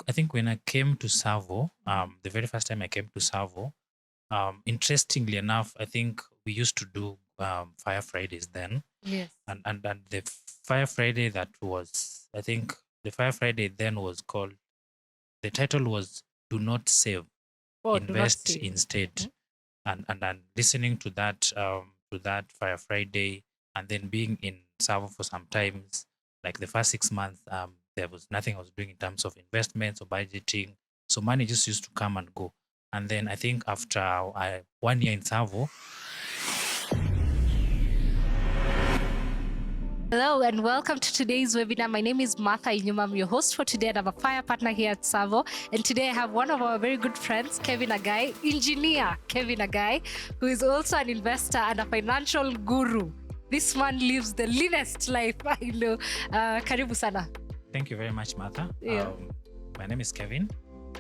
I think when I came to Savo, the very first time I came to Savo, interestingly enough, I think we used to do Fire Fridays then, Yes. and the Fire Friday that was, I think the Fire Friday then was called. The title was "Do Not Save, Oh, do not Invest save. Instead," Mhm. and listening to that Fire Friday, and then being in Savo for some times, like the first 6 months, there was nothing I was doing in terms of investments or budgeting, so money just used to come and go. And then I think after 1 year in Savo. Hello and welcome to today's webinar. My name is Martha Inyuma. I'm your host for today and I'm a fire partner here at TSAVO. And today I have one of our very good friends, Kevin Agai, engineer Kevin Agai, who is also an investor and a financial guru. This man lives the leanest life I know. Karibu sana. Thank you very much, Martha. Yeah. My name is Kevin.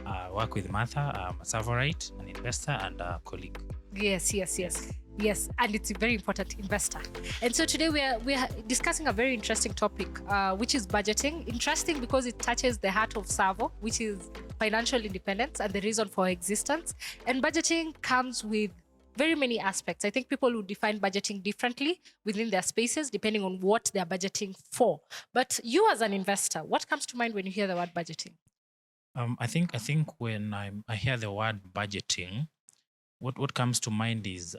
I work with Martha. I'm a Savorite, an investor and a colleague. Yes, and it's a very important investor. And so today we are discussing a very interesting topic, which is budgeting. Interesting because it touches the heart of Savo, which is financial independence and the reason for existence. And budgeting comes with very many aspects. I think people will define budgeting differently within their spaces depending on what they're budgeting for. But you as an investor, what comes to mind when you hear the word budgeting? I think when I hear the word budgeting, what comes to mind is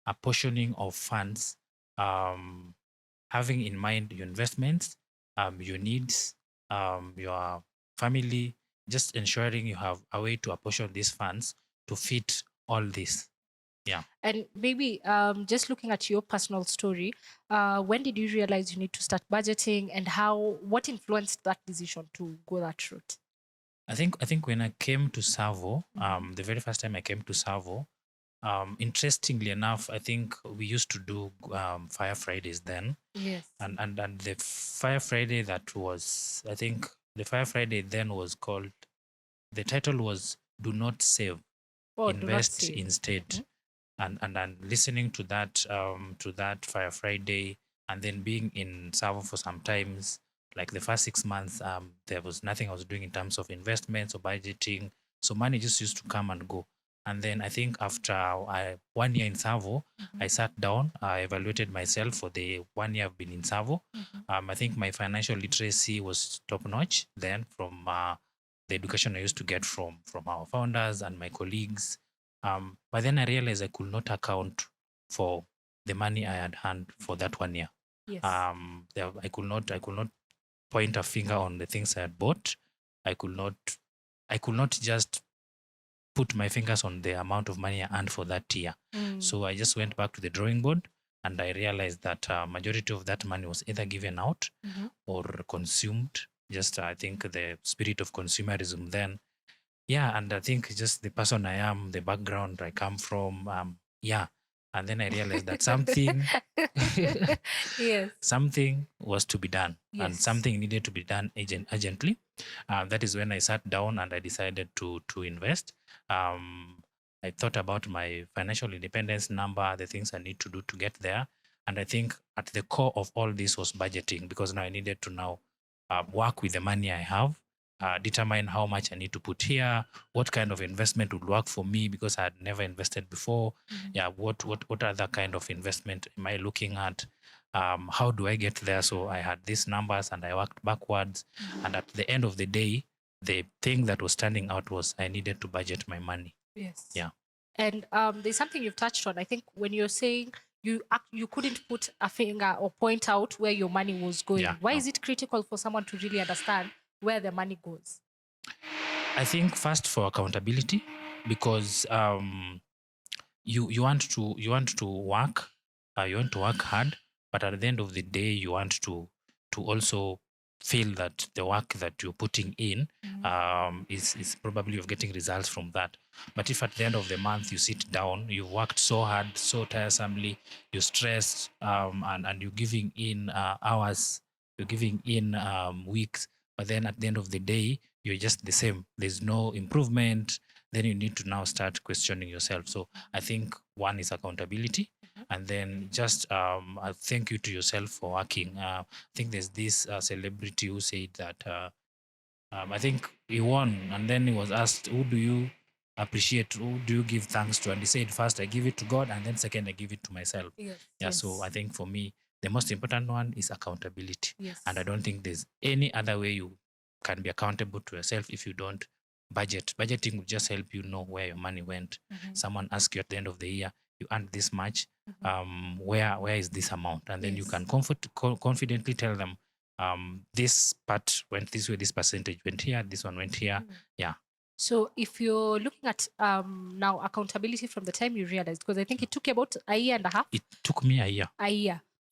apportioning of funds, um, having in mind your investments, your needs, your family, just ensuring you have a way to apportion these funds to fit all this. Yeah. And maybe just looking at your personal story, when did you realize you need to start budgeting and what influenced that decision to go that route? I think when I came to Savo, the very first time I came to Savo, interestingly enough, I think we used to do Fire Fridays then, Yes. and the Fire Friday that was, I think the Fire Friday then was called. The title was "Do Not Save, Oh, do not Invest save. Instead," Mhm. and listening to that Fire Friday, and then being in Savo for some times, like the first 6 months, there was nothing I was doing in terms of investments or budgeting, so money just used to come and go. And then I think after 1 year in Savo, I sat down, I evaluated myself for the 1 year I've been in Savo. I think my financial literacy was top notch then from the education I used to get from our founders and my colleagues. But then I realized I could not account for the money I had earned for that 1 year. Yes. I could not point a finger on the things I had bought. I could not I could not just put my fingers on the amount of money I earned for that year. So I just went back to the drawing board and I realized that majority of that money was either given out or consumed. Just I think the spirit of consumerism then. Yeah, and I think just the person I am, the background I come from, yeah. And then I realized that something Yes. something was to be done and Yes. something needed to be done urgently. That is when I sat down and I decided to invest. Um, I thought about my financial independence number, the things I need to do to get there. And I think at the core of all this was budgeting, because now I needed to now work with the money I have, determine how much I need to put here, what kind of investment would work for me because I had never invested before. Yeah, what other kind of investment am I looking at? How do I get there? So I had these numbers and I worked backwards. And at the end of the day, the thing that was standing out was I needed to budget my money. Yes. Yeah. And there's something you've touched on. I think when you're saying you couldn't put a finger or point out where your money was going. Yeah, Why no. is it critical for someone to really understand where the money goes? I think first for accountability, because you want to work, you want to work hard, but at the end of the day, you want to also feel that the work that you're putting in is probably you're getting results from that. But if at the end of the month you sit down, you've worked so hard, so tiresomely, you're stressed, and you're giving in hours, you're giving in weeks, but then at the end of the day, you're just the same. There's no improvement. Then you need to now start questioning yourself. So I think one is accountability, and then just a thank you to yourself for working. I think there's this celebrity who said that I think he won, and then he was asked, "Who do you appreciate? Who do you give thanks to?" And he said, "First, I give it to God, and then second, I give it to myself." Yes. Yeah. So I think for me, the most important one is accountability, Yes. and I don't think there's any other way you can be accountable to yourself if you don't budget. Budgeting will just help you know where your money went. Someone asks you at the end of the year, "You earned this much. Where is this amount?" And then you can confidently tell them, this part went this way, this percentage went here, this one went here. Yeah. So if you're looking at now accountability from the time you realized, because I think it took you about a year and a half. It took me a year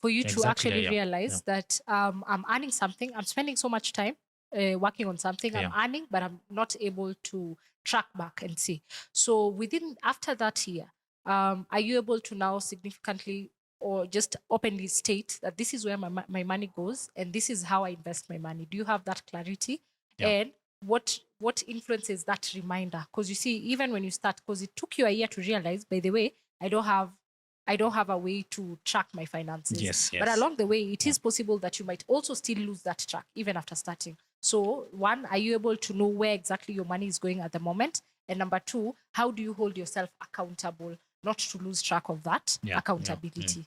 For you to Exactly a actually year. realize that I'm earning something, I'm spending so much time working on something, I'm earning, but I'm not able to track back and see. So after that year, are you able to now significantly or just openly state that this is where my money goes and this is how I invest my money? Do you have that clarity? Yeah. And what influences that reminder? Because you see, even when you start, because it took you a year to realize, by the way, I don't have a way to track my finances. Yes. But along the way, it is possible that you might also still lose that track even after starting. So, one, are you able to know where exactly your money is going at the moment? And number two, how do you hold yourself accountable not to lose track of that accountability?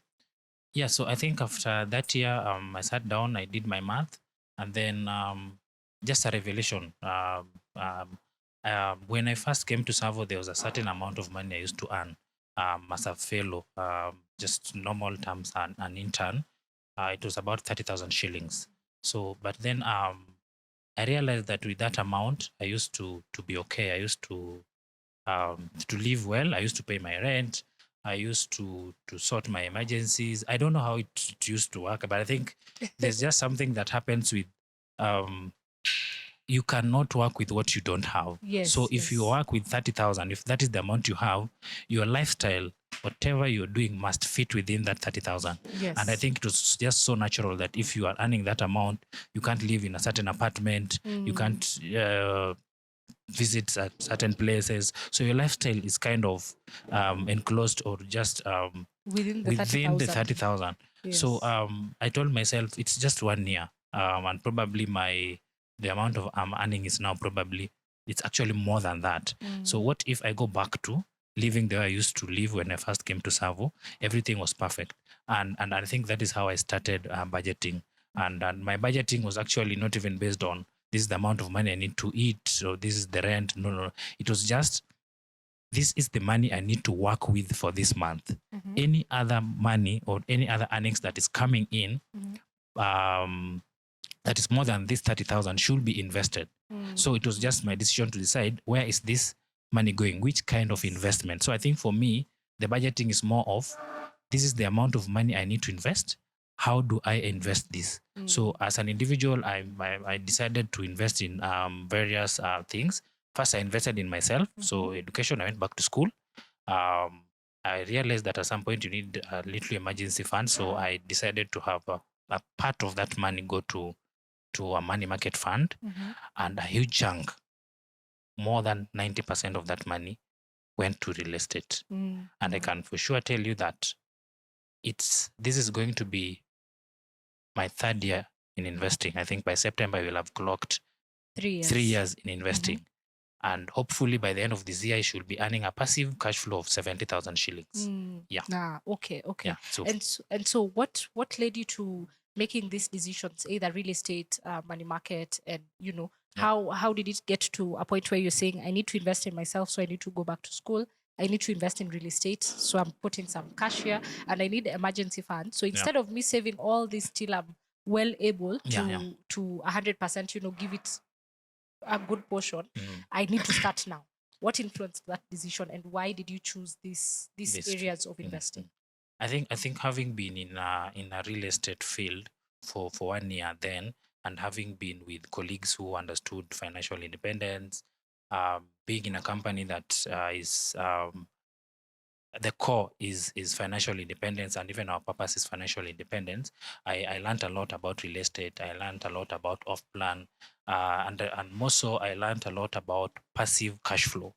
Yeah. So I think after that year, I sat down, I did my math, and then just a revelation. When I first came to TSAVO, there was a certain amount of money I used to earn as a fellow, just normal terms, an intern. It was about 30,000 shillings. So, but then I realized that with that amount, I used to be okay. I used to live well. I used to pay my rent. I used to sort my emergencies. I don't know how it used to work, but I think there's just something that happens with you cannot work with what you don't have. Yes, so if you work with 30,000, if that is the amount you have, your lifestyle, whatever you're doing, must fit within that 30,000. Yes. And I think it was just so natural that if you are earning that amount, you can't live in a certain apartment, you can't visit at certain places. So your lifestyle is kind of enclosed or just within the within 30,000. the 30,000. Yes. So I told myself it's just 1 year, and probably the amount of I'm earning is now probably it's actually more than that. So what if I go back to living the way I used to live when I first came to TSAVO? Everything was perfect, and I think that is how I started budgeting. And my budgeting was actually not even based on this is the amount of money I need to eat, or this is the rent. No. It was just this is the money I need to work with for this month. Any other money or any other earnings that is coming in, that is more than this 30,000 should be invested. So it was just my decision to decide where is this money going, which kind of investment. So I think for me, the budgeting is more of this is the amount of money I need to invest. How do I invest this? So as an individual, I decided to invest in various things. First, I invested in myself. So education, I went back to school. I realized that at some point you need a little emergency fund. So I decided to have a part of that money go to a money market fund, and a huge chunk, more than 90% of that money went to real estate. And I can for sure tell you that this is going to be my third year in investing. I think by September I will have clocked 3 years in investing. And hopefully by the end of this year, I should be earning a passive cash flow of 70,000 shillings. Yeah. Okay. Yeah. So what led you to making these decisions, either real estate, money market, and how did it get to a point where you're saying I need to invest in myself, so I need to go back to school, I need to invest in real estate, so I'm putting some cash here, and I need emergency fund. So instead of me saving all this till I'm well able to 100%, give it a good portion, I need to start now. What influenced that decision, and why did you choose these areas of investing? I think having been in a real estate field for 1 year then, and having been with colleagues who understood financial independence, being in a company that is the core is financial independence, and even our purpose is financial independence. I learned a lot about real estate. I learned a lot about off plan, and more so, I learned a lot about passive cash flow.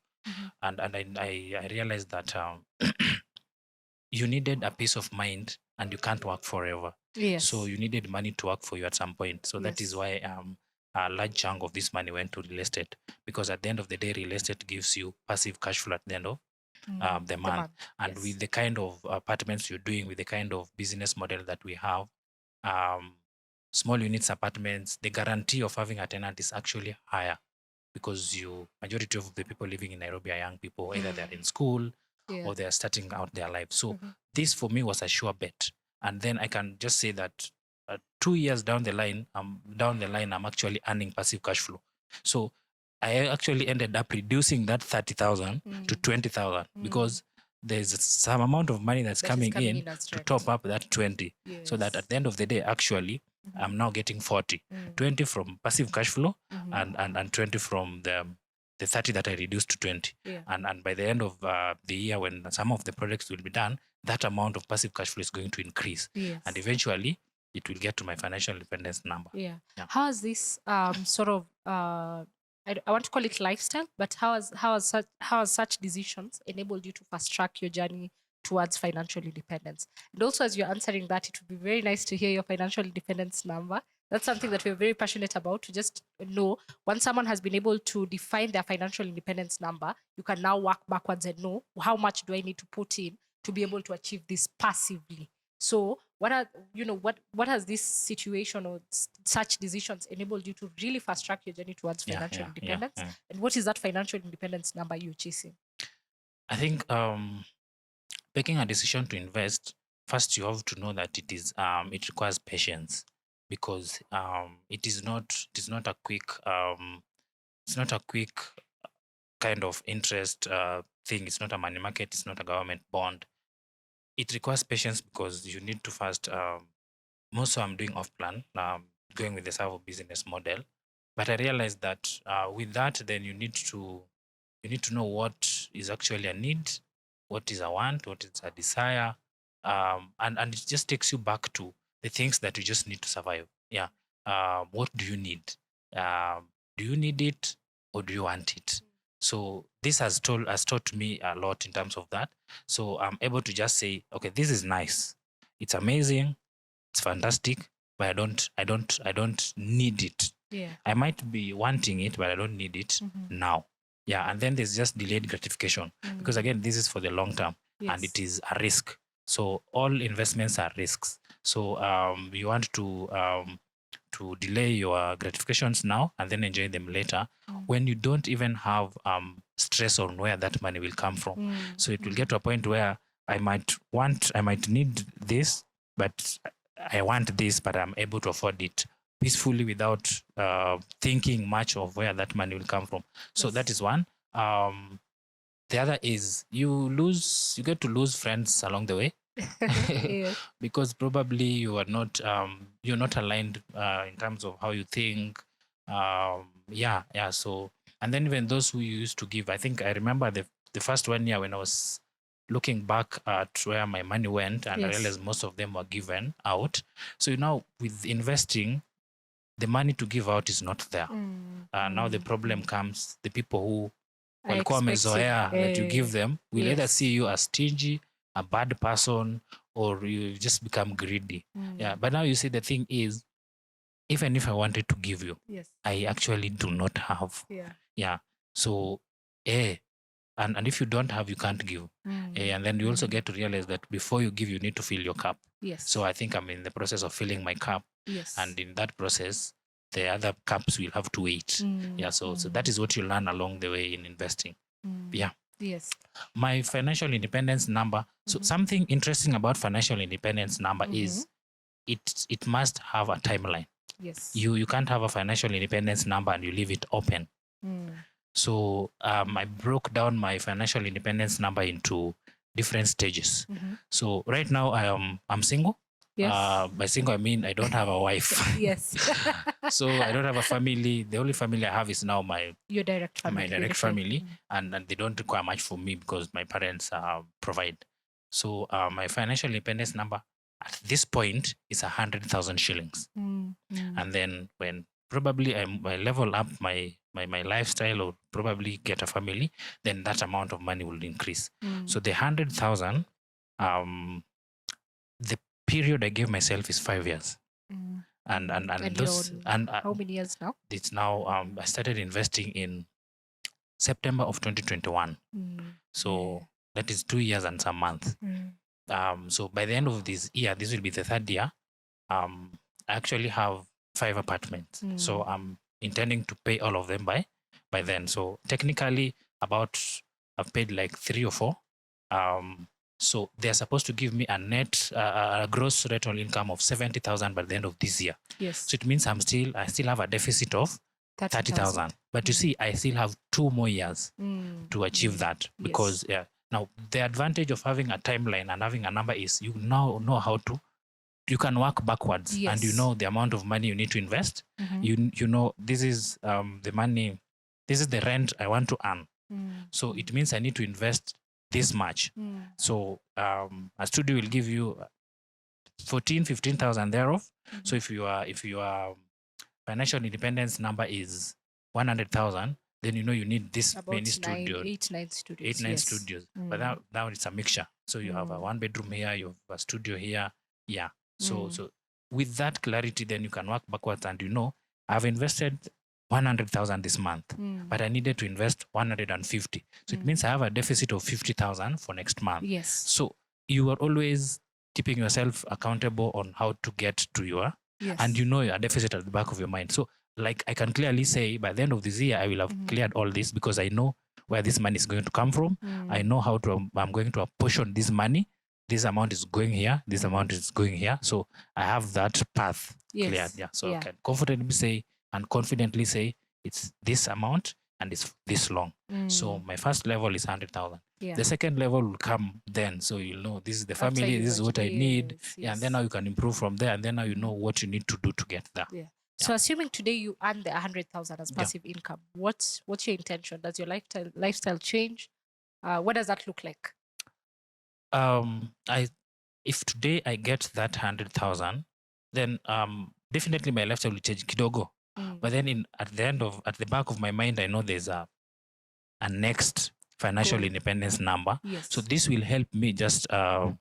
And I realized that you needed a peace of mind, and you can't work forever. Yes. So you needed money to work for you at some point. So that is why a large chunk of this money went to real estate, because at the end of the day, real estate gives you passive cash flow at the end of the month. And Yes. with the kind of apartments you're doing, with the kind of business model that we have, small units apartments, the guarantee of having a tenant is actually higher, because majority of the people living in Nairobi are young people, either they're in school Yeah. or they're starting out their life. So Mhm. this for me was a sure bet. And then I can just say that 2 years down the line, I'm actually earning passive cash flow. So I actually ended up reducing that 30,000 to 20,000, because there's some amount of money that's That is coming in as to rent. top up that 20. So that at the end of the day, actually, I'm now getting 40, 20 from passive cash flow, and 20 from the 30 that I reduced to 20. Yeah. And by the end of the year, when some of the projects will be done, that amount of passive cash flow is going to increase. Yes. And eventually, it will get to my financial independence number. Yeah. Yeah. How has this sort of I want to call it lifestyle, but how has such decisions enabled you to fast track your journey towards financial independence? And also, as you're answering that, it would be very nice to hear your financial independence number. That's something that we're very passionate about, to just know once someone has been able to define their financial independence number, you can now work backwards and know how much do I need to put in to be able to achieve this passively. So what has this situation or such decisions enabled you to really fast track your journey towards financial independence? And what is that financial independence number you're chasing? I think making a decision to invest, first you have to know that it requires patience, because it is not a quick kind of interest thing. It's not a money market, it's not a government bond. It requires patience, because you need to first most I'm doing off plan, going with the TSAVO business model. But I realized that with that, then you need to know what is actually a need, what is a want, what is a desire, and it just takes you back to the things that you just need to survive. Yeah. What do you need? Do you need it, or do you want it? So this has taught me a lot in terms of that. So I'm able to just say, okay, this is nice, it's amazing, it's fantastic, but I don't need it. Yeah. I might be wanting it, but I don't need it now. Yeah. And then there's just delayed gratification, because again, this is for the long term. Yes. And it is a risk. So all investments are risks. So you want to delay your gratifications now and then enjoy them later, when you don't even have stress on where that money will come from. So it will get to a point where I might need this, but I want this, but I'm able to afford it peacefully without thinking much of where that money will come from. So Yes. that is one. The other is you get to lose friends along the way. Yes. Because probably you're not aligned in terms of how you think. So, and then even those who you used to give, I think I remember the first 1 year when I was looking back at where my money went, and I Yes. realized most of them were given out. So now with investing, the money to give out is not there. Now the problem comes, the people who walikuwa wamezoea that you give them will either see you as stingy, a bad person, or you just become greedy. Yeah. But now you see, the thing is, even if I wanted to give you, Yes. I actually do not have. Yeah. So and if you don't have, you can't give. And then you also get to realize that before you give, you need to fill your cup. Yes. So I think I'm in the process of filling my cup. Yes. And in that process, the other cups will have to wait. Yeah. So that is what you learn along the way in investing. Yeah. Yes. My financial independence number. So something interesting about financial independence number is it must have a timeline. Yes. You can't have a financial independence number and you leave it open. So I broke down my financial independence number into different stages. So right now I'm single. Yes. By single, I mean I don't have a wife. Yes. So I don't have a family. The only family I have is now your direct family. my direct family, and they don't require much from me because my parents provide. So my financial independence number at this point is 100,000 shillings. And then when probably I level up my lifestyle, or probably get a family, then that amount of money will increase. So the 100,000, the period I gave myself is 5 years. And you're those on and how many years now? it's now I started investing in September of 2021. So that is 2 years and some months. So by the end of this year, this will be the third year. I actually have 5 apartments. So I'm intending to pay all of them by then. So technically, I've paid like 3 or 4. So they're supposed to give me a net, a gross rental income of 70,000 by the end of this year. Yes. So it means I still have a deficit of 30,000. But you see, I still have 2 more years to achieve that, because now the advantage of having a timeline and having a number is you now know you can work backwards, and you know the amount of money you need to invest. You know, this is the money, this is the rent I want to earn. So it means I need to invest this much. So a studio will give you 15,000 thereof. So if your financial independence number is 100,000, then you know you need this About many studios, 8-9 studios. 8-9 studios. But now it's a mixture. So you have a 1 bedroom here, you have a studio here. Yeah. So with that clarity, then you can work backwards, and you know, I've invested 100,000 this month, but I needed to invest 150. So it means I have a deficit of 50,000 for next month. Yes. So you are always keeping yourself accountable on how to get to your, and you know your deficit at the back of your mind. So like I can clearly say by the end of this year, I will have cleared all this, because I know where this money is going to come from. I know how I'm going to apportion this money. This amount is going here. This amount is going here. So I have that path cleared. Yeah. So I can comfortably say and confidently say it's this amount and it's this long. So my first level is 100,000. The second level will come then. So you'll know this is the family. This is what I need. Yeah. And then now you can improve from there. And then now you know what you need to do to get there. Yeah. So assuming today you earn the 100,000 as passive income, what's your intention? Does your lifestyle change? What does that look like? If today I get that 100,000, then definitely my lifestyle will change kidogo. But then at the back of my mind, I know there's a next financial independence number. So this will help me just to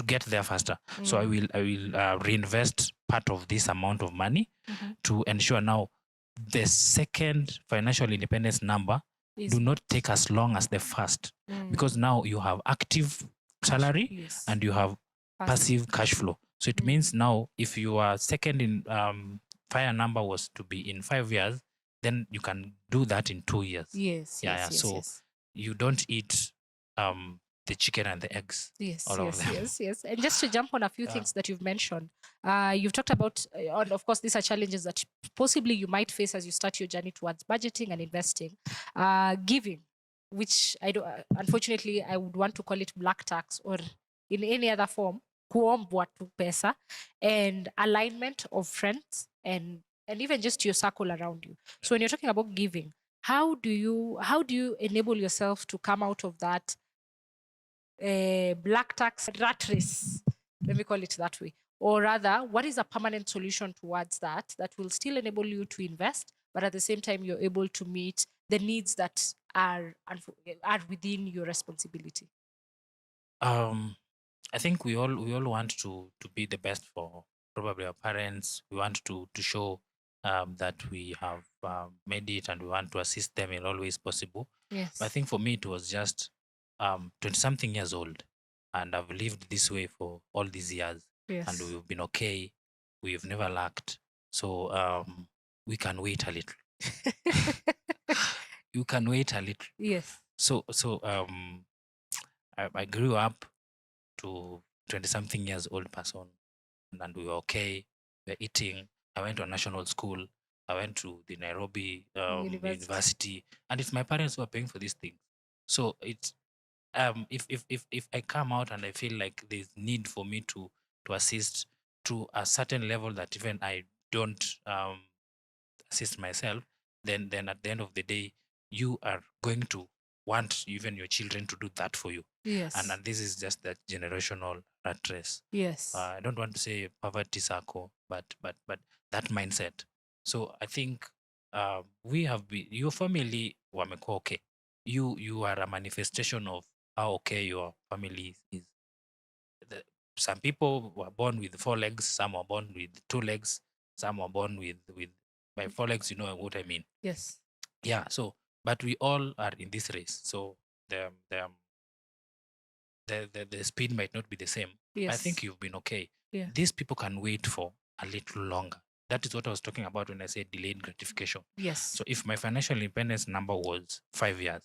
get there faster. So I will reinvest part of this amount of money to ensure now the second financial independence number do not take as long as the first, because now you have active salary and you have passive cash flow. So it means now if your second in fire number was to be in 5 years, then you can do that in 2 years. So you don't eat the chicken and the eggs. Yes. And just to jump on a few things that you've mentioned, you've talked about, and of course, these are challenges that possibly you might face as you start your journey towards budgeting and investing. Giving, which I don't, unfortunately, I would want to call it black tax, or in any other form, kuombwa tu pesa, and alignment of friends and even just your circle around you. So when you're talking about giving, how do you enable yourself to come out of that black tax rat race? Let me call it that way. Or rather, what is a permanent solution towards that will still enable you to invest, but at the same time you're able to meet the needs that are within your responsibility? I think we all want to be the best for probably our parents. We want to show that we have made it, and we want to assist them in all ways possible. Yes. But I think for me it was just 20-something years old, and I've lived this way for all these years. Yes. And we've been okay. We've never lacked. So we can wait a little. You can wait a little. Yes. So I grew up to 20-something years old person, and we were okay. We're eating. I went to a national school. I went to the Nairobi University, and it's my parents who are paying for these things. So it's if I come out and I feel like there's need for me to assist to a certain level that even I don't assist myself, then at the end of the day, you are going to want even your children to do that for you. Yes. And this is just that generational rat race. Yes. I don't want to say poverty circle, but that mindset. So I think we have been, your family wamekuwa okay. You are a manifestation of how okay your family is. some people were born with 4 legs, some were born with 2 legs, some were born with by 4 legs. You know what I mean? Yes. Yeah. So, but we all are in this race. So the the the speed might not be the same. I Yes. think you've been okay. Yeah. These people can wait for a little longer. That is what I was talking about when I said delayed gratification. Yes. So if my financial independence number was 5 years,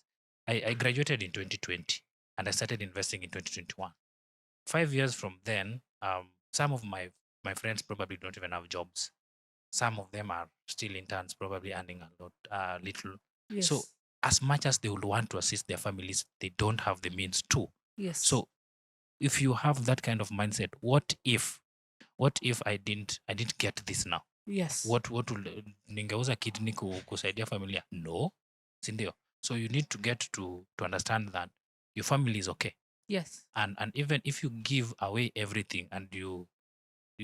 I graduated in 2020 and I started investing in 2021. 5 years from then, some of my friends probably don't even have jobs. Some of them are still interns, probably earning a lot, little. Yes. So as much as they would want to assist their families, they don't have the means to. Yes. So if you have that kind of mindset, what if I didn't get this now? Yes. What will ningeuza kidney kusaidia familia? No, si ndio? So you need to get to understand that your family is okay. Yes. And even if you give away everything and you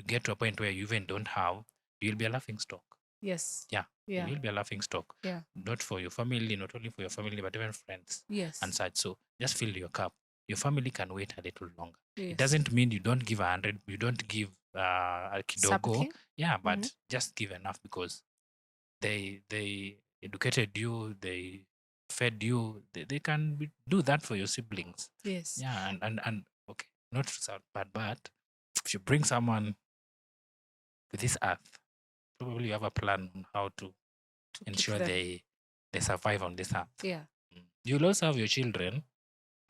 get to a point where you even don't have, you'll be a laughing stock. Yes. Yeah. Yeah. You'll be a laughing stock. Yeah. Not for your family, not only for your family, but even friends Yes. and such. So just fill your cup. Your family can wait a little longer. Yes. It doesn't mean you don't give 100, you don't give a kidogo. Something. Yeah, but just give enough because they educated you, they fed you, they can do that for your siblings. Yes. Yeah, and okay, not to sound bad, but if you bring someone to this earth, probably you have a plan on how to To ensure keep them. they survive on this earth. Yeah. You'll also have your children.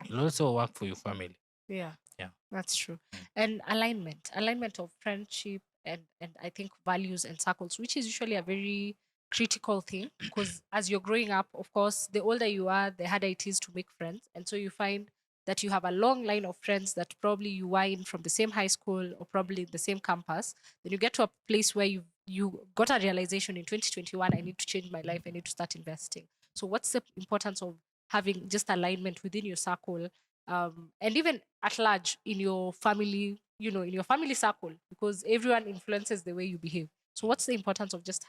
You'll also work for your family. Yeah. Yeah. That's true. And alignment of friendship and I think values and circles, which is usually a very critical thing because as you're growing up, of course, the older you are, the harder it is to make friends. And so you find that you have a long line of friends that probably you were in from the same high school or probably the same campus. Then you get to a place where you got a realization in 2021, I need to change my life, I need to start investing. So what's the importance of having just alignment within your circle, and even at large in your family, in your family circle, because everyone influences the way you behave. So, what's the importance of just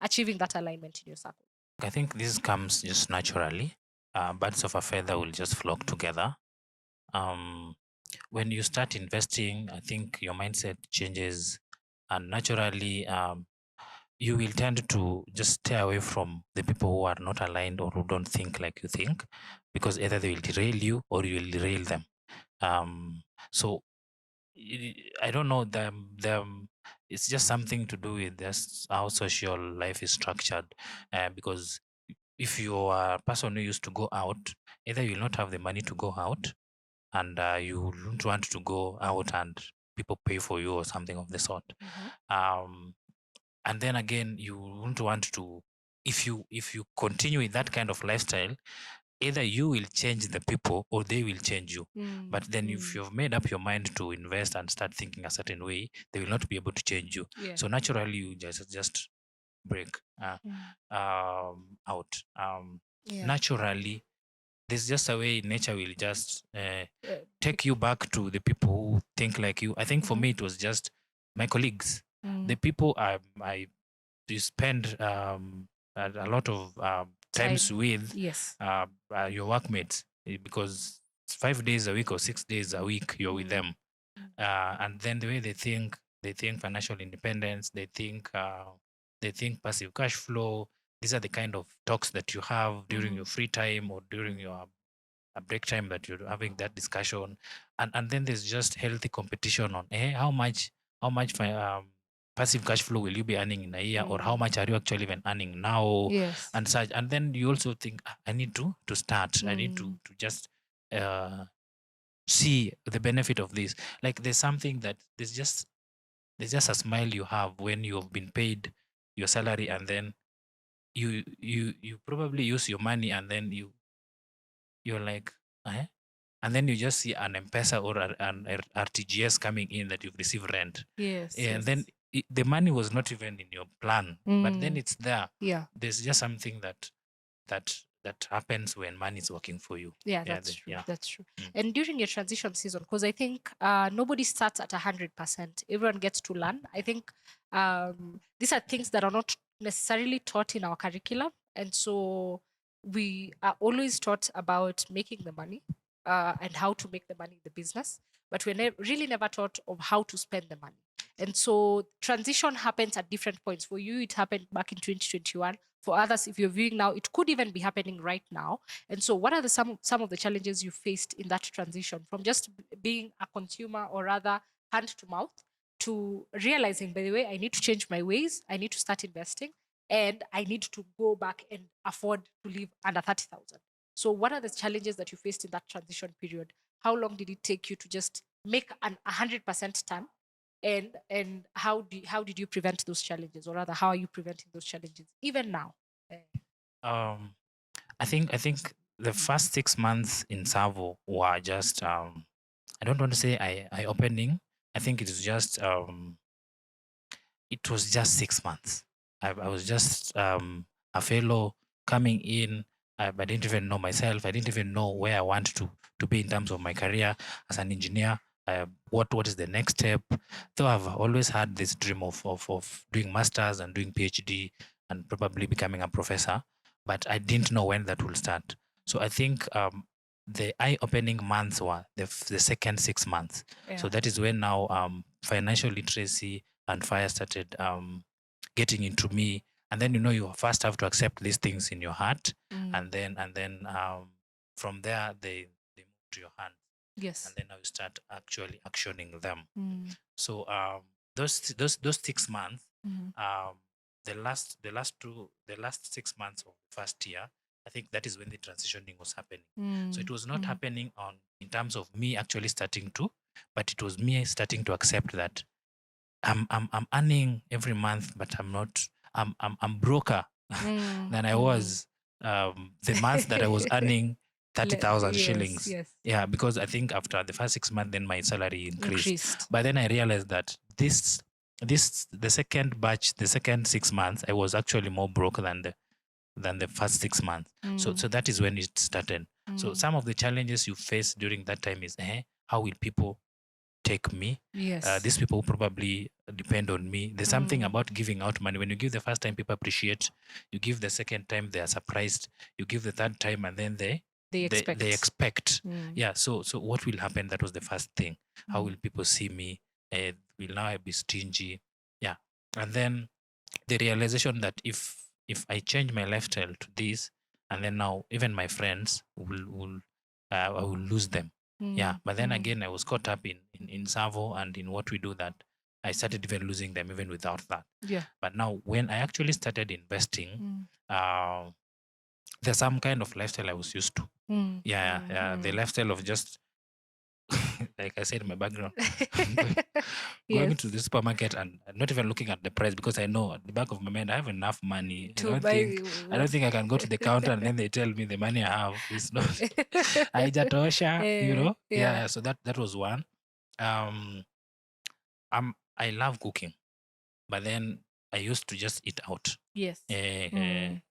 achieving that alignment in your circle? I think this comes just naturally. Birds of a feather will just flock together. When you start investing, I think your mindset changes, and naturally, you will tend to just stay away from the people who are not aligned or who don't think like you think, because either they will derail you or you will derail them. So I don't know them. It's just something to do with just how social life is structured, because if you are a person who used to go out, either you will not have the money to go out, and you don't want to go out and people pay for you or something of the sort. And then again, you won't want to, if you continue with that kind of lifestyle, either you will change the people or they will change you. But then if you've made up your mind to invest and start thinking a certain way, they will not be able to change you. Yeah. So naturally you just break out. Yeah. Naturally, there's just a way nature will just take you back to the people who think like you. I think for me it was just my colleagues, the people I you spend a lot of times with. Yes. Your workmates, because 5 days a week or 6 days a week you're with them, and then the way they think financial independence, they think passive cash flow. These are the kind of talks that you have during your free time or during your a break time, that you're having that discussion. And then there's just healthy competition on how much passive cash flow will you be earning in a year, or how much are you actually even earning now. Yes. And such. And then you also think, I need to start. I need to just see the benefit of this. Like there's something that there's just a smile you have when you've been paid your salary, and then you probably use your money, and then you're like, eh? And then you just see an M-Pesa or an RTGS coming in that you've received rent. Yes. And then the money was not even in your plan, but then it's there. Yeah. There's just something that happens when money is working for you. Yeah, that's true. yeah. That's true. And during your transition season, because I think nobody starts at 100%. Everyone gets to learn. I think these are things that are not necessarily taught in our curriculum, and so we are always taught about making the money and how to make the money in the business. but we're really never taught of how to spend the money. And so transition happens at different points. For you, it happened back in 2021. For others, if you're viewing now, it could even be happening right now. And so what are some of the challenges you faced in that transition from just being a consumer, or rather hand to mouth, to realizing, by the way, I need to change my ways, I need to start investing, and I need to go back and afford to live under 30,000. So what are the challenges that you faced in that transition period? How long did it take you to just make an 100% turn? And how did you prevent those challenges, or rather, how are you preventing those challenges even now? Eh, Um, I think the first 6 months in TSAVO were just I don't want to say eye opening. I think it was just 6 months. I was just a fellow coming in. I didn't even know myself. I didn't even know where I want to be in terms of my career as an engineer. What is the next step? Though I've always had this dream of doing masters and doing PhD and probably becoming a professor, but I didn't know when that will start. So I think the eye-opening months were the second 6 months. So yeah. that is when now financial literacy and fire started getting into me. And then you first have to accept these things in your heart, and then from there they move to your hand, Yes. and then now you start actually actioning them. Mm. So those 6 months, Mhm. um, the last 6 months of the first year, I think that is when the transitioning was happening. So it was not happening on in terms of me actually starting to, but it was me starting to accept that I'm earning every month, but I'm not. I'm broker than I was the month that I was earning 30,000 Yes, shillings. yes. Yeah, because I think after the first 6 months, then my salary increased. Increased. But then I realized that the second batch, the second 6 months, I was actually more broke than the first 6 months. So that is when it started. So some of the challenges you face during that time is how will people take me? Yes. These people probably depend on me. There's something about giving out money. When you give the first time, people appreciate. You give the second time, they are surprised. You give the third time, and then they expect. Yeah. So what will happen? That was the first thing. How will people see me? Will now I be stingy? Yeah. And then the realization that if I change my lifestyle to this, and then now even my friends will I will lose them. Yeah, but then again, I was caught up in TSAVO and in what we do, that I started even losing them even without that. Yeah. But now when I actually started investing, uh, there's some kind of lifestyle I was used to. Yeah. The lifestyle of just like I said in my background, going to the supermarket and not even looking at the price, because I know at the back of my mind I have enough money. I To don't buy think I don't think I can go to the counter and then they tell me the money I have is not haijatosha. Yeah. So that was one. Um, I love cooking, but then I used to just eat out. Yes.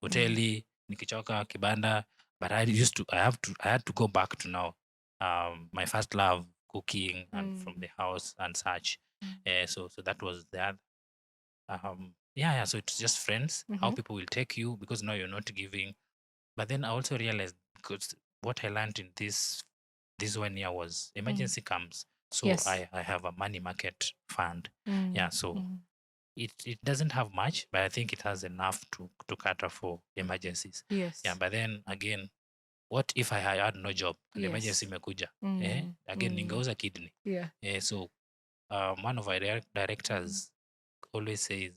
Hoteli, nikichoka kibanda, but I had to go back to now my first love, cooking and from the house and such. So that was the other. Yeah. So it's just friends, how people will take you, because now you're not giving. But then I also realized, because what I learned in this 1 year was emergency comes. So Yes. I have a money market fund. Yeah. So it doesn't have much, but I think it has enough to cater for emergencies. Yes. Yeah. But then again, what if I had no job and Yes. emergency imekuja? Again, ningeuza kidney. Yeah. So one of our directors always says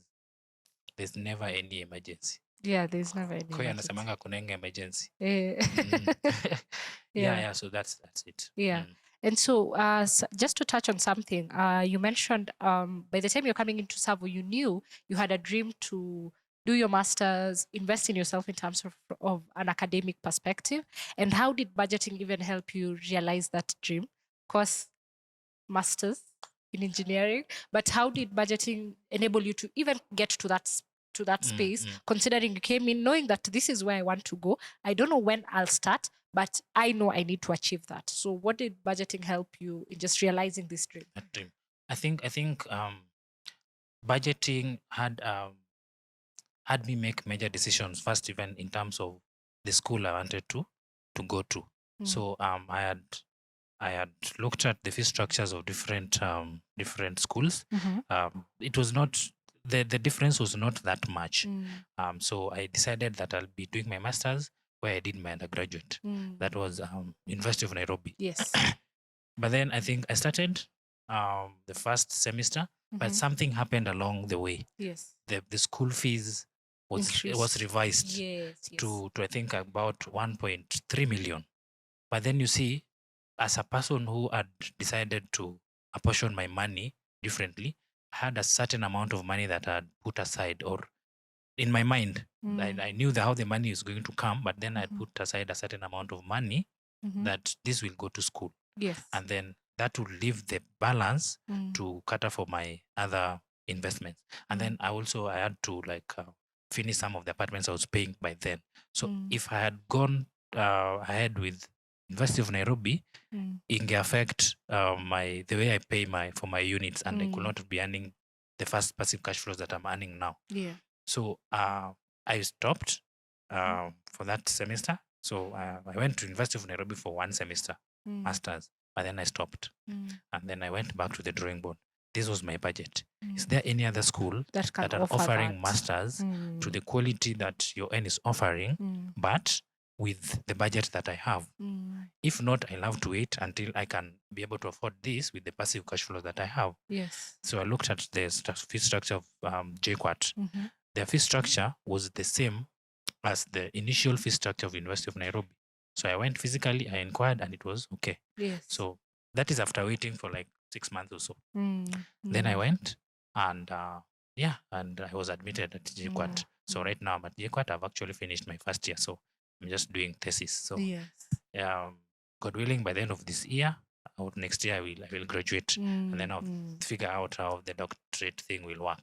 there's never any emergency. Yeah, there's never any Kwa hiyo emergency. anasemanga kunenga emergency. Eh, Yeah. So that's it. Yeah. And so, just to touch on something, you mentioned by the time you're coming into TSAVO, you knew you had a dream to do your master's, invest in yourself in terms of an academic perspective. And how did budgeting even help you realize that dream? Of course, master's in engineering, but how did budgeting enable you to even get to that space, considering you came in knowing that this is where I want to go? I don't know when I'll start, but I know I need to achieve that. So what did budgeting help you in just realizing this dream? That dream. I think budgeting had me make major decisions first, even in terms of the school I wanted to go to. So I had I had looked at the fee structures of different schools. Mm-hmm. It was not the difference was not that much. Mm. So I decided that I'll be doing my masters where I did my undergraduate. Mm. That was University of Nairobi. Yes. But then I think I started the first semester, but Mm-hmm. something happened along the way. Yes. The school fees was Increased. revised Yes. Yes. to I think about 1.3 million. But then you see, as a person who had decided to apportion my money differently, I had a certain amount of money that I had put aside, or in my mind, Mm. I knew how the money is going to come, but then I Mhm. put aside a certain amount of money Mm-hmm. that this will go to school. Yes. And then that will leave the balance Mm. to cater for my other investments. And then I had to finish some of the apartments I was paying by then. So Mm. if I had gone ahead with University of Nairobi, Mm. it can affect the way I pay for my units, and I could Mm. not be earning the fast passive cash flows that I'm earning now. Yeah. So I stopped for that semester. So I went to University of Nairobi for one semester, Mm. masters, but then I stopped, Mm. and then I went back to the drawing board. This was my budget. Is Mm. there any other school That can that are offer offering that. masters to Mm. the quality that your N is offering, Mm. but with the budget that I have? Mm. If not, I'll have to wait until I can be able to afford this with the passive cash flow that I have. Yes. So I looked at the fee structure of JQuat. Mm-hmm. Their fee structure was the same as the initial fee structure of University of Nairobi. So I went physically, I inquired, and it was okay. Yes. So that is after waiting for like 6 months or so. Mm. Then I Mm. went and and I was admitted at JQuat. So right now I'm at JQuat. I've actually finished my first year. So I'm just doing thesis. So Yes. God willing, by the end of this year or next year, I will graduate, and then I'll figure out how the doctorate thing will work.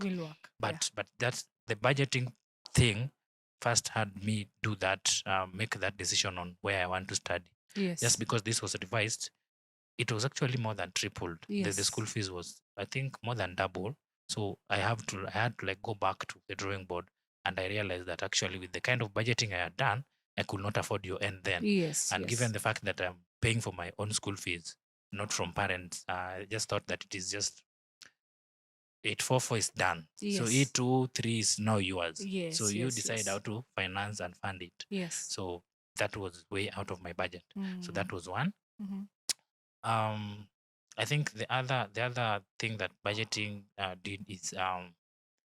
But that's the budgeting thing. First had me do that, make that decision on where I want to study. Yes. Just because this was revised, it was actually more than tripled. Yes. The school fees was, I think, more than double. So I had to like go back to the drawing board, and I realized that actually with the kind of budgeting I had done, I could not afford your end then. Yes. And yes. given the fact that I'm paying for my own school fees, not from parents, I just thought that it is just 844 is done. Yes. So E23 is now yours. Yes. So you yes, decide yes. how to finance and fund it. Yes. So that was way out of my budget. So that was one. Mm-hmm. I think the other thing that budgeting did is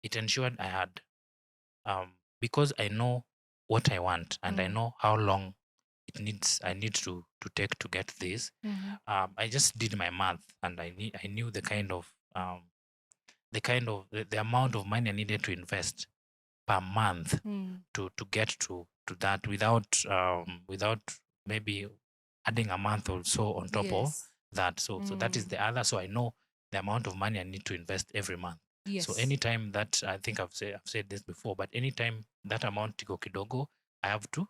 it ensured I had because I know what I want and I know how long I need to take to get this. I just did my math, and I knew the kind of the amount of money I needed to invest per month to get to that without maybe adding a month or so on top of that. So that is the other. So I know the amount of money I need to invest every month. Yes. So anytime that, I think I've said this before, but anytime that amount tiko kidogo, I have to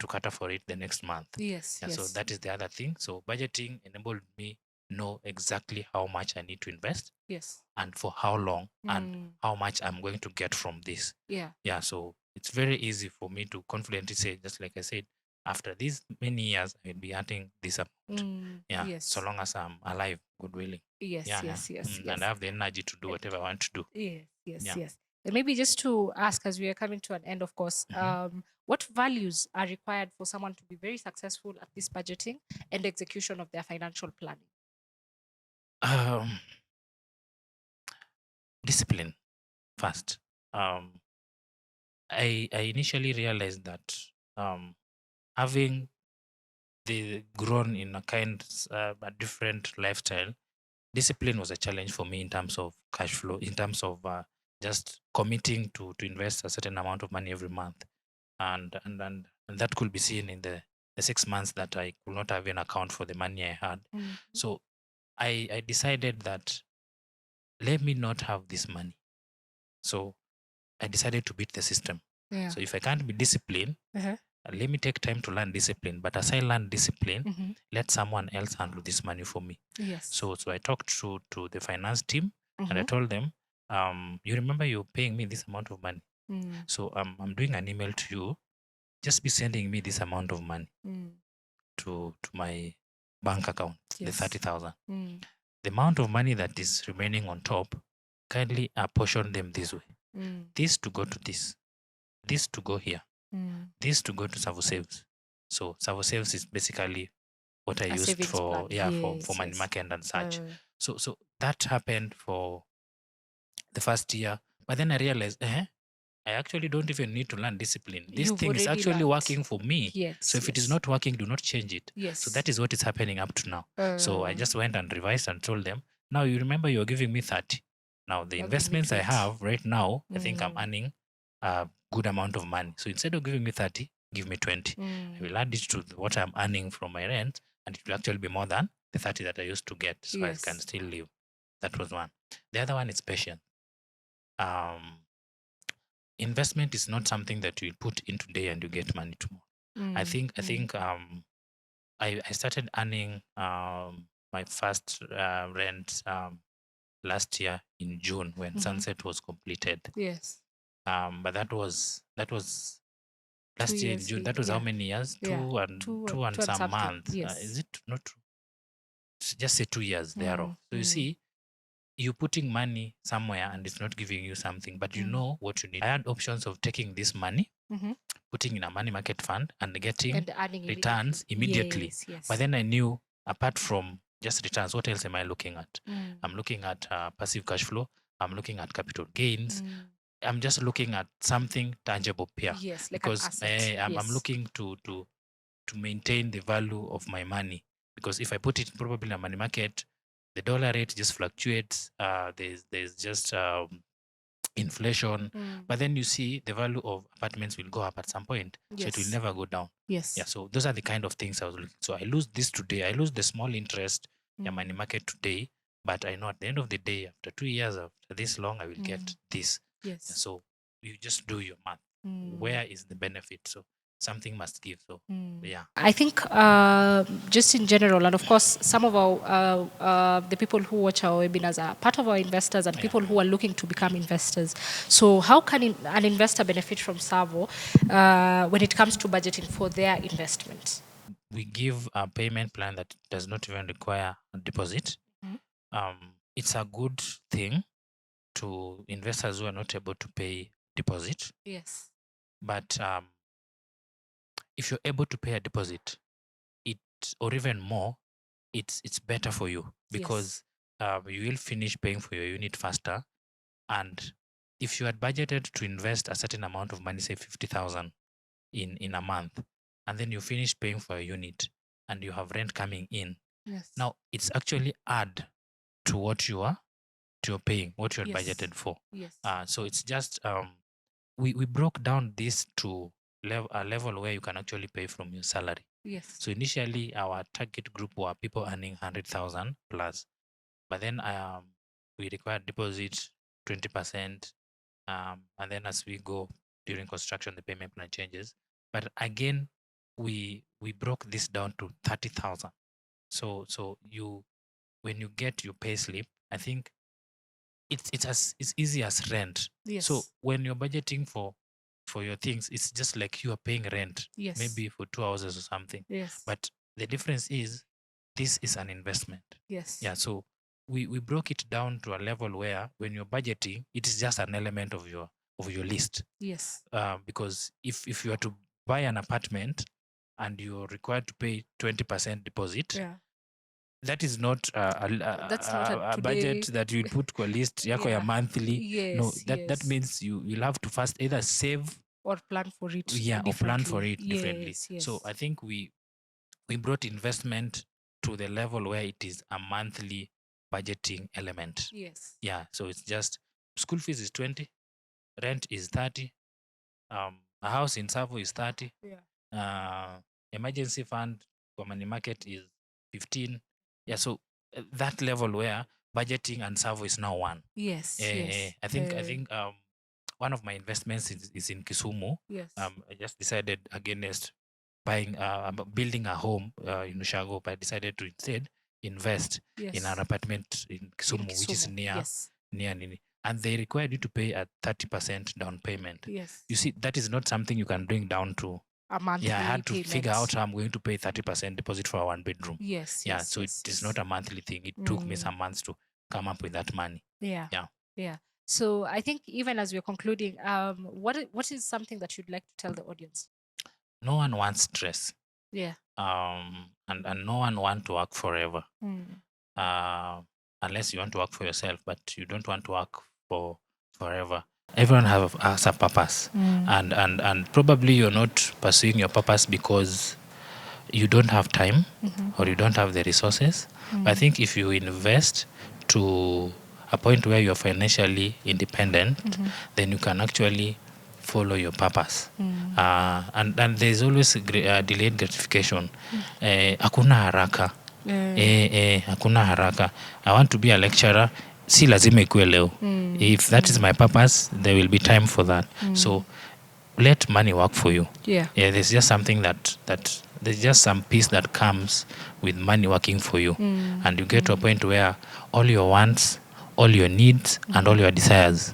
cater for it the next month. Yes. Yeah, yes. so that is the other thing. So budgeting enabled me know exactly how much I need to invest. Yes. And for how long and how much I'm going to get from this. Yeah. Yeah. So it's very easy for me to confidently say, just like I said, after these many years, I'll be earning this amount. Yeah. Yes. So long as I'm alive, God willing. Yes. Yeah, yes. yeah. Yes. Yes. And I have the energy to do whatever I want to do. Yes. Yes. Yeah. Yes. And maybe just to ask, as we are coming to an end, of course, what values are required for someone to be very successful at this budgeting and execution of their financial planning? Discipline first. I initially realized that having grown in a different lifestyle, discipline was a challenge for me in terms of cash flow, in terms of just committing to invest a certain amount of money every month, and that could be seen in the 6 months that I could not have an account for the money I had. So I decided that let me not have this money. So I decided to beat the system. Yeah. So if I can't be disciplined, let me take time to learn discipline. But as I learn discipline, let someone else handle this money for me. Yes. So I talked to the finance team, and I told them, you remember you're paying me this amount of money. So I'm doing an email to you. Just be sending me this amount of money to my bank account, the Yes. 30,000. Mm. The amount of money that is remaining on top, kindly apportion them this way. Mm. This to go to this to go here, Mm. this to go to TSAVO saves. So TSAVO saves is basically what I A used savings for plan. for money Yes. market and such. Uh, So that happened for the first year, but then I realized, I actually don't even need to learn discipline. This You've thing is already actually learned. working for me. Yes. So if it is yes. not working, do not change it. Yes. So that is what is happening up to now. So I just went and revised and told them, now you remember you're giving me 30. Now the You're investments I giving me 20. have right now, I think I'm Mm. earning a good amount of money. So instead of giving me 30, give me 20. I Mm. will add it to what I'm earning from my rent, and it will actually be more than the 30 that I used to get. So I can Yes. still live. That was one. The other one is patience. Investment is not something that you put in today and you get money tomorrow. I Mm. think I started earning my first rent last year in June when Mhm. Sunset was completed. Yes. But that was last 2 year in years. June. That was how Yeah. many years? Yeah. Two and some something. months. Yes. Is it not? Just say 2 years thereof. So you Mm. see, you're putting money somewhere and it's not giving you something, but you Mm. know what you need. I had options of taking this money, Mhm. putting in a money market fund and getting And earning returns immediately. Yes. Yes. But then I knew, apart from just returns, what else am I looking at? Mm. I'm looking at passive cash flow. I'm looking at capital gains. Mm. I'm just looking at something tangible here. Yes, like Because an asset. I'm Yes. looking to maintain the value of my money. Because if I put it probably in a money market, the dollar rate just fluctuates. There's just inflation, Mm. but then you see the value of apartments will go up at some point, so it will Yes. never go down. Yes. Yeah, so those are the kind of things I was looking. So I lose this today, I lose the small interest in money Mm. market today, but I know at the end of the day, after 2 years, after this long, I will get Mm. this. Yes. So you just do your math. Mm. Where is the benefit? So something must give. So yeah. I think just in general, and of course, some of our the people who watch our webinars are part of our investors and Yeah. people who are looking to become investors. So, how can an investor benefit from TSAVO when it comes to budgeting for their investments? We give a payment plan that does not even require a deposit. It's a good thing to investors who are not able to pay deposit. Yes. But if you're able to pay a deposit, it or even more, it's better for you because you will finish paying for your unit faster. And if you had budgeted to invest a certain amount of money, say 50,000 in a month, and then you finish paying for a unit and you have rent coming in, Yes. now it's actually add to what you're paying, what you had Yes. budgeted for. Yes. So it's just we broke down this to a level where you can actually pay from your salary. Yes. So initially, our target group were people earning 100,000 plus, but then we required deposit 20%, and then as we go during construction, the payment plan changes. But again, we broke this down to 30,000. So you when you get your pay slip, I think it's easy as rent. Yes. So when you're budgeting for your things, it's just like you are paying rent, Yes. maybe for 2 hours or something. Yes. But the difference is this is an investment. Yes. Yeah. So we broke it down to a level where when you're budgeting, it is just an element of your list. Yes. Because if you are to buy an apartment and you're required to pay 20% deposit, Yeah. that is not That's not a budget that you put kwa list yako ya monthly. Yes. No, that means you'll have to first either save or plan for it. or plan for it differently. Yes. So I think we brought investment to the level where it is a monthly budgeting element. Yes. Yeah. So it's just school fees is 20, rent is 30, a house in TSAVO is 30. Yeah. Emergency fund for money market is 15. Yeah, so that level where budgeting and TSAVO is now one. Yes. I think one of my investments is in Kisumu. Yes. I just decided against buying building a home in Ushago, but I decided to instead invest in an apartment in Kisumu, which is near Nini. And they required you to pay a 30% down payment. Yes. You see, that is not something you can bring down to a monthly Yeah, I had to figure out payment. how I'm going to pay 30% deposit for a 1 bedroom. Yes, Yeah, yes, so it yes, is yes. not a monthly thing. It took me some months to come up with that money. Yeah. Yeah. Yeah. So I think even as we're concluding, what is something that you'd like to tell the audience? No one wants stress. Yeah. And no one want to work forever. Mm. Unless you want to work for yourself, but you don't want to work for forever. Everyone has a purpose, and probably you're not pursuing your purpose because you don't have time or you don't have the resources. But I think if you invest to a point where you're financially independent, then you can actually follow your purpose. And there's always delayed gratification. Hakuna haraka. Hakuna haraka. I want to be a lecturer. Si lazima ikuwe leo. If that is my purpose, there will be time for that. So let money work for you. Yeah. There's just something that there's just some peace that comes with money working for you. And you get to a point where all your wants, all your needs, and all your desires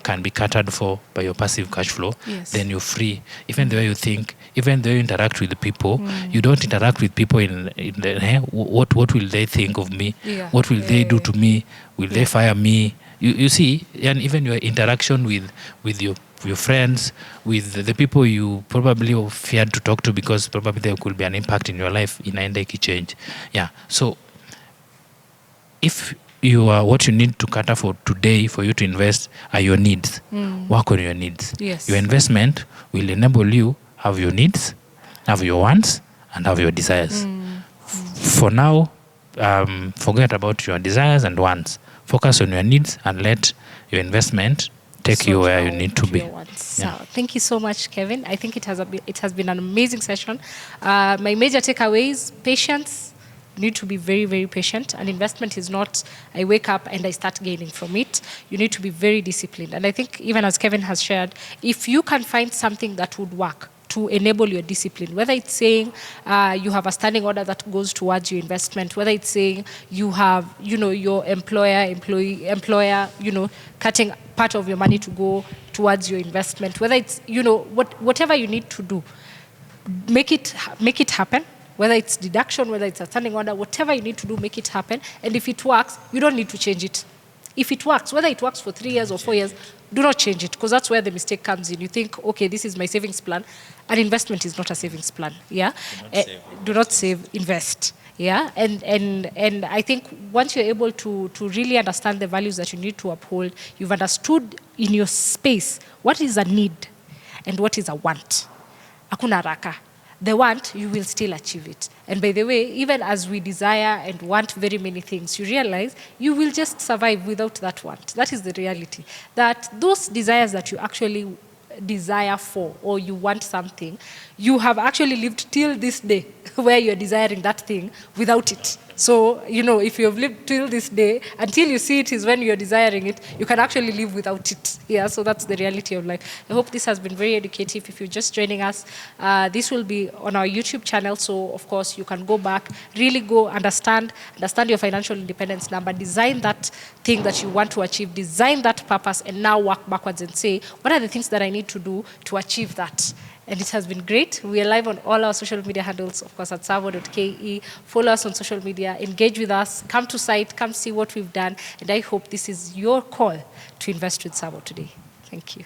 can be catered for by your passive cash flow. Yes. Then you're free. Even the way you think, even though you interact with the people, you don't interact with people in the what will they think of me? Yeah. What will they do to me? Will they fire me? You see, and even your interaction with your friends, with the people you probably feared to talk to because probably there could be an impact in your life inaenda ikichange. Yeah. So if you are what you need to cater for today for you to invest are your needs. Work on your needs. Yes. Your investment will enable you have your needs, have your wants, and have your desires. For now, forget about your desires and wants. Focus on your needs and let your investment take you where you need to be. Yeah. So, thank you so much, Kevin. I think it has been an amazing session. My major takeaways: patience. You need to be very, very patient. An investment is not I wake up and I start gaining from it. You need to be very disciplined. And I think even as Kevin has shared, if you can find something that would work to enable your discipline, whether it's saying you have a standing order that goes towards your investment, whether it's saying you have, your employer, cutting part of your money to go towards your investment, whether it's, whatever you need to do, make it happen. Whether it's deduction, whether it's a standing order, whatever you need to do, make it happen. And if it works, you don't need to change it. If it works, whether it works for 3 years or 4 years, do not change it, because that's where the mistake comes in. You think, okay, this is my savings plan. An investment is not a savings plan. Yeah, do not save, invest. Yeah, and I think once you're able to really understand the values that you need to uphold, you've understood in your space what is a need and what is a want. Hakuna haraka. The want, you will still achieve it. And by the way, even as we desire and want very many things, you realize you will just survive without that want. That is the reality. That those desires that you actually desire for, or you want something, you have actually lived till this day where you're desiring that thing without it. So, if you have lived till this day, until you see it is when you're desiring it, you can actually live without it. Yeah, so that's the reality of life. I hope this has been very educative. If you're just joining us, this will be on our YouTube channel. So, of course, you can go back, really go understand your financial independence number, design that thing that you want to achieve, design that purpose, and now work backwards and say, what are the things that I need to do to achieve that? And it has been great. We are live on all our social media handles, of course, at TSAVO.ke. Follow us on social media, engage with us, come to site, come see what we've done. And I hope this is your call to invest with TSAVO today. Thank you.